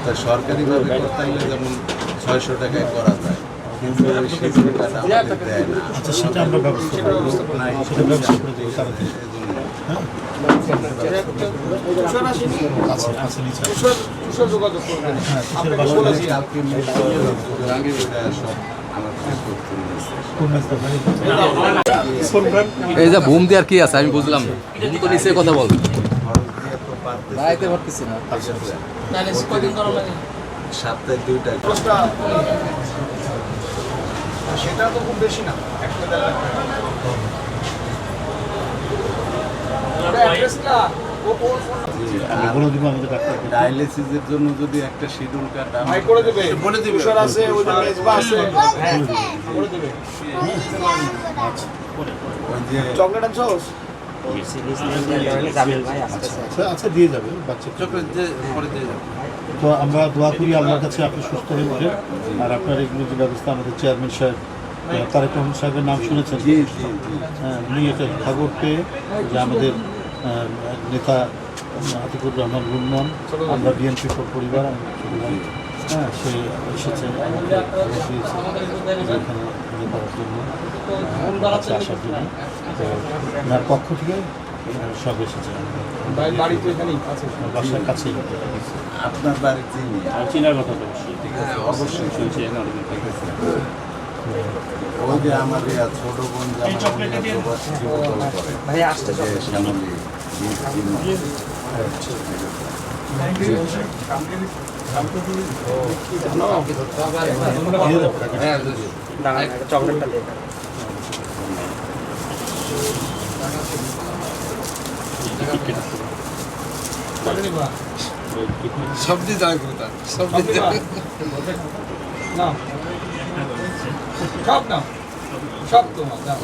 তা সরকারিভাবে করতে হলে যেমন 600 টাকায় করা যায়, কিন্তু ওই শিডিউল কার্ড আমাদের দেয় না। আচ্ছা, সেটা আমরা ব্যবস্থা করবো, সেটা ব্যবস্থা করে দেবো তাড়াতাড়ি। হ্যাঁ, আছে আছে নিচে। হ্যাঁ, কিসের বাসা? কোন রাস্তা ভাই? এই যে বুম দিয়ে আর কি আছে আমি বুঝলাম না। বুম তো নিচে কথা বল। রাইতে পারতেছি না। সপ্তাহে 2টা। সেটা তো খুব বেশি না, 1-1.5 লাখ টাকা। আমি বলে দিব আমাদের ডাক্তারকে। ডায়ালিসিসের জন্য যদি একটা শিডিউল কার্ড ভাই করে দেবে, বলে দিবে। তুষার আছে, ওই যে মেজবা আছে, করে দেবে। আচ্ছা, ওই যে চকলেট আনছস? আচ্ছা আচ্ছা, দিয়ে যাবে বাচ্চা। তো আমরা দোয়া করি আল্লাহর কাছে আপনি সুস্থ হয়ে ওঠেন। আর আপনার এগুলো যে ব্যবস্থা, আমাদের চেয়ারম্যান সাহেব তারেক রহমান সাহেবের নাম শুনেছেন? হ্যাঁ, উনি এটা খবর পেয়ে যে আমাদের নেতা আতিকুর রহমান রুম্মান, আমরা বিএনপি পরিবার, আমি ছোট ভাই, হ্যাঁ, সে এসেছে আমাকে খবর দিয়েছে যে এখানে ইয়ে করার জন্য, কাছে আসার জন্য। তো ওনার পক্ষ থেকে সব এসেছে। বাড়ি তো এখানেই আছে, বাসার কাছেই। আপনার বাড়িতে চিনার কথা তো অবশ্যই। ঠিক আছে, অবশ্যই শুনছি। ঠিক আছে, ওই যে আমার ছোট বোন প্রবাসী জীবন করে ভাই আসতে যে শ্যামলী চকলেটটা দিয়ে সবজি যায় কোথা? সবজি না, সব না, সব তোমার দাও।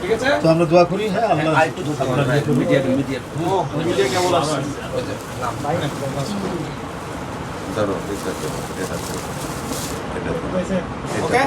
ঠিক আছে, তো আমরা দোয়া করি। হ্যাঁ, আল্লাহ মিডিয়া কেমন আছে? ধরো এটা ওকে।